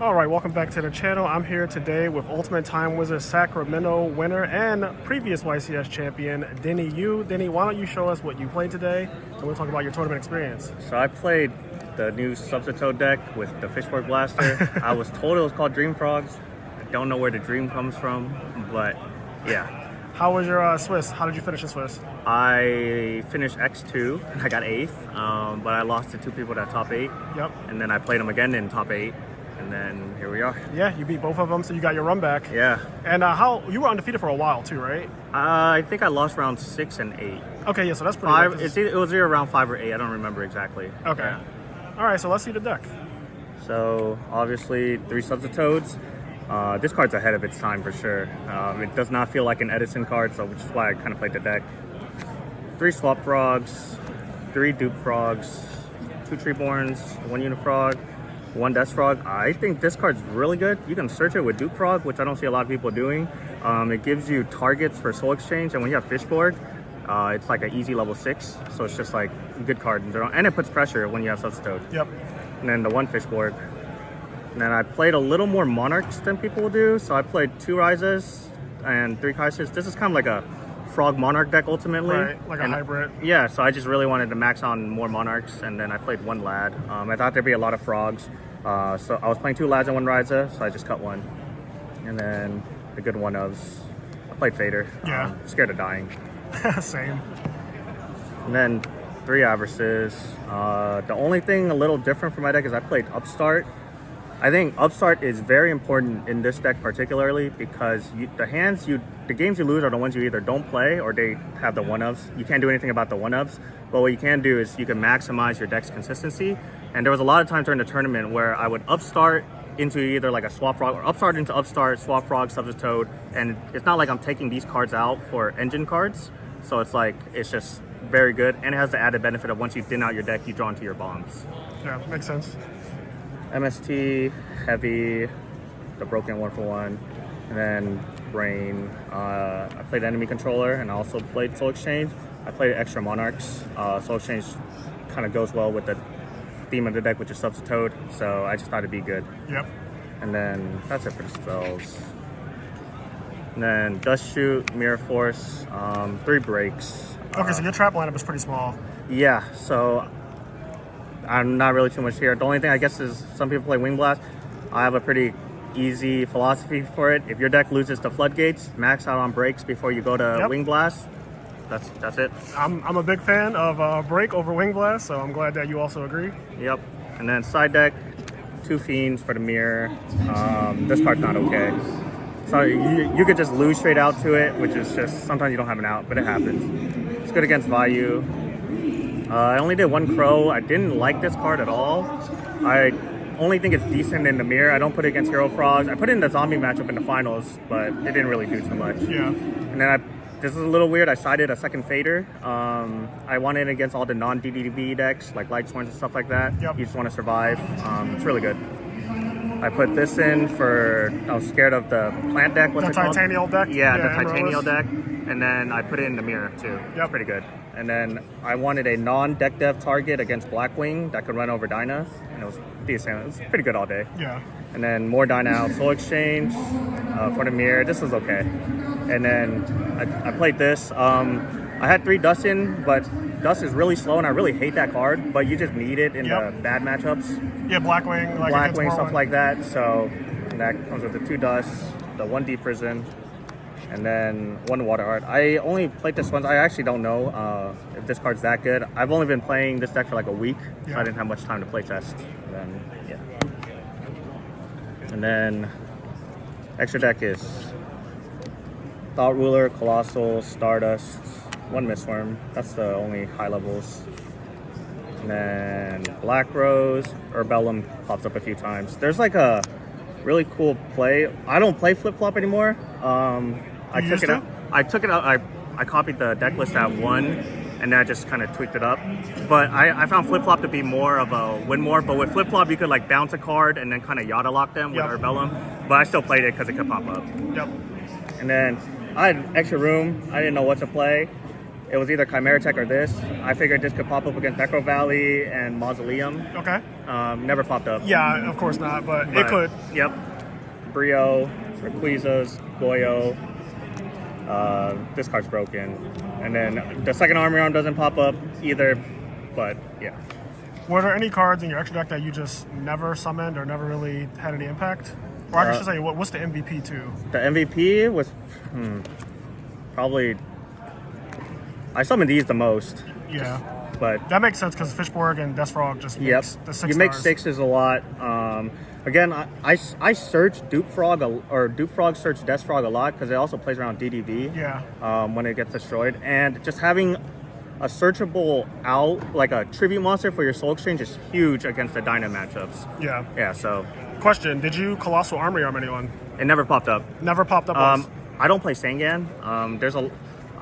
All right, welcome back to the channel. I'm here today with Ultimate Time Wizard Sacramento winner and previous YCS champion, Denny. Denny, why don't you show us what you played today, and we'll talk about your tournament experience. So I played the new Substitute deck with the Fishboard Blaster. I was told it was called Dream Frogs. I don't know where the dream comes from, but yeah. How was your Swiss? How did you finish in Swiss? I finished X2. I got 8th, but I lost to 2 people at top 8. Yep. And then I played them again in top 8. And then here we are. Yeah, you beat both of them, so you got your run back. Yeah. And how you were undefeated for a while too, right? I think I lost round 6 and 8. Okay, yeah, so that's pretty Five. good. It was either around 5 or 8. I don't remember exactly. Okay. Yeah. All right, so let's see the deck. So obviously 3 Substitutes. This card's ahead of its time for sure. It does not feel like an Edison card, so which is why I kind of played the deck. 3 Swap Frogs, 3 Dupe Frogs, 2 Treeborns, 1 Unifrog, 1 Death Frog. I think this card's really good. You can search it with Dupe Frog, which I don't see a lot of people doing. It gives you targets for Soul Exchange, and when you have Fishboard, it's like an easy level 6, so it's just like a good card in general. And it puts pressure when you have Substitute. Yep. And then the 1 Fishboard. And then I played a little more Monarchs than people will do, so I played 2 Rises and 3 Kaisers. This is kind of like a Frog Monarch deck ultimately. Right, like a hybrid. Yeah, so I just really wanted to max on more Monarchs, and then I played 1 Lad. I thought there'd be a lot of Frogs, so I was playing 2 Lads and 1 Riza, so I just cut 1. And then the good one of, I played Fader. Yeah. Scared of dying. Same. And then 3 Avarices. The only thing a little different for my deck is I played Upstart. I think Upstart is very important in this deck particularly because the games you lose are the ones you either don't play or they have the one-ups. You can't do anything about the one-ups, but what you can do is you can maximize your deck's consistency. And there was a lot of times during the tournament where I would Upstart into either like a Swap Frog or Upstart into Upstart, Swap Frog, Substitute, and it's not like I'm taking these cards out for engine cards. So it's like, it's just very good, and it has the added benefit of once you thin out your deck, you draw into your bombs. Yeah, makes sense. MST, Heavy, the broken 1-for-1, and then Brain. I played Enemy Controller, and I also played Soul Exchange. I played Extra Monarchs. Soul Exchange kind of goes well with the theme of the deck, which is Substitute, so I just thought it'd be good. Yep. And then that's it for the spells. And then Dust Shoot, Mirror Force, 3 breaks. Okay, so your trap lineup is pretty small. Yeah, so I'm not really too much here. The only thing I guess is some people play Wing Blast. I have a pretty easy philosophy for it. If your deck loses to Floodgates, max out on breaks before you go to Wing Blast. That's it. I'm a big fan of break over Wing Blast, so I'm glad that you also agree. Yep. And then side deck, 2 Fiends for the mirror. This card's not okay. So you could just lose straight out to it, which is just, sometimes you don't have an out, but it happens. It's good against Vayu. I only did 1 Crow. I didn't like this card at all. I only think it's decent in the mirror. I don't put it against Hero Frogs. I put it in the zombie matchup in the finals, but it didn't really do too much. Yeah. And then this is a little weird. I sided a second Fader. I wanted it against all the non-DDB decks, like Light Sworns and stuff like that. Yep. You just want to survive. It's really good. I put this in for, I was scared of the plant deck. What's the it called? Titanial deck? Yeah, the Titanial deck. And then I put it in the mirror too. Yep. It's pretty good. And then I wanted a non-deck dev target against Blackwing that could run over Dyna. And it was decent. It was pretty good all day. Yeah. And then more Dyna out, Soul Exchange for the mirror. This was okay. And then I played this. I had 3 Dust in, but Dust is really slow, and I really hate that card. But you just need it in the bad matchups. Yeah, Blackwing. Like Blackwing, stuff like that. So that comes with the 2 Dust, the 1 Deep Prison, and then 1 Water Art. I only played this once. I actually don't know if this card's that good. I've only been playing this deck for like a week, so I didn't have much time to play test. And then, and then extra deck is Thought Ruler, Colossal, Stardust, 1 Mistworm. That's the only high levels. And then Black Rose, Urbellum pops up a few times. There's like a really cool play. I don't play Flip Flop anymore. I took it out. I copied the deck list at 1, and then I just kind of tweaked it up. But I found Flip Flop to be more of a win more. But with Flip Flop, you could like bounce a card and then kind of Yada lock them with Urbellum. But I still played it because it could pop up. Yep. And then I had extra room. I didn't know what to play. it was either Chimera Tech or this. I figured this could pop up against Necro Valley and Mausoleum. Okay. Never popped up. Yeah, of course not, but it could. Yep. Brio, Requisas, Goyo. This card's broken. And then the second Army Arm doesn't pop up either, but yeah. Were there any cards in your extra deck that you just never summoned or never really had any impact? Or I should say, what's the MVP too? The MVP was probably... I summoned these the most. Yeah. But that makes sense because Fishborg and Death Frog just makes the 6 You make stars. 6s a lot. Again, I search Dupe Frog or Dupe Frog search Death Frog a lot because it also plays around DDV. Yeah. When it gets destroyed, and just having a searchable out like a tribute monster for your Soul Exchange is huge against the Dyna matchups. Yeah. Yeah. So. Question: did you Colossal Army Arm anyone? It never popped up. Never popped up. Once. I don't play Sangan.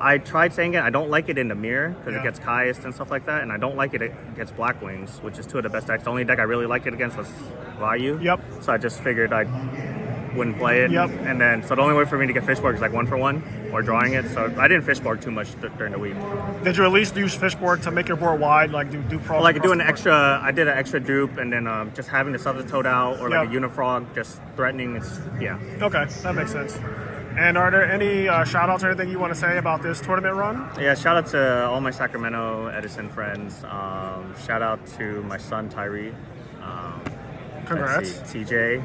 I tried Sangan. I don't like it in the mirror because it gets Caius and stuff like that, and I don't like it against Black Wings, which is 2 of the best decks. The only deck I really liked it against was Vayu. Yep. So I just figured I wouldn't play it. Yep. And then, so the only way for me to get Fishborg is like 1-for-1 or drawing it. So I didn't Fishborg too much during the week. Did you at least use Fishborg to make your board wide, like do Frog? Well, like do an extra. I did an extra dupe, and then just having the Substitute out or like a Unifrog, just threatening. Okay, that makes sense. And are there any shout-outs or anything you want to say about this tournament run? Yeah, shout out to all my Sacramento Edison friends. Shout out to my son Tyree. Congrats. TJ,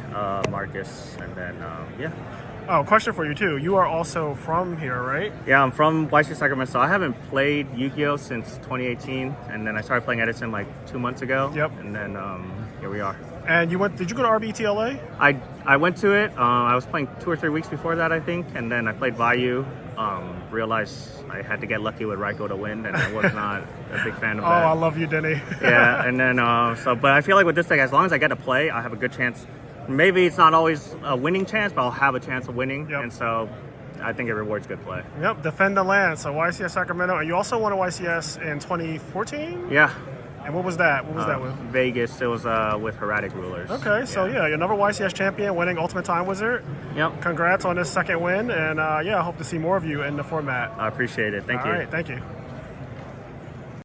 Marcus, and then, yeah. Oh, question for you too. You are also from here, right? Yeah, I'm from YC Sacramento, so I haven't played Yugioh since 2018, and then I started playing Edison like 2 months ago. Yep. And then here we are. And did you go to RBTLA? I went to it. I was playing 2 or 3 weeks before that, I think, and then I played Vayu. Realized I had to get lucky with Raiko to win, and I was not a big fan of that. Oh, I love you, Denny. Yeah, and then but I feel like with this deck, as long as I get to play, I have a good chance. Maybe it's not always a winning chance, but I'll have a chance of winning, and so I think it rewards good play. Yep, defend the land. So YCS Sacramento, and you also won a YCS in 2014. Yeah. And what was that? What was that with? Vegas. It was with Heretic Rulers. Okay, so you're another YCS champion, winning Ultimate Time Wizard. Yep. Congrats on this second win, and I hope to see more of you in the format. I appreciate it. Thank you. All right, thank you.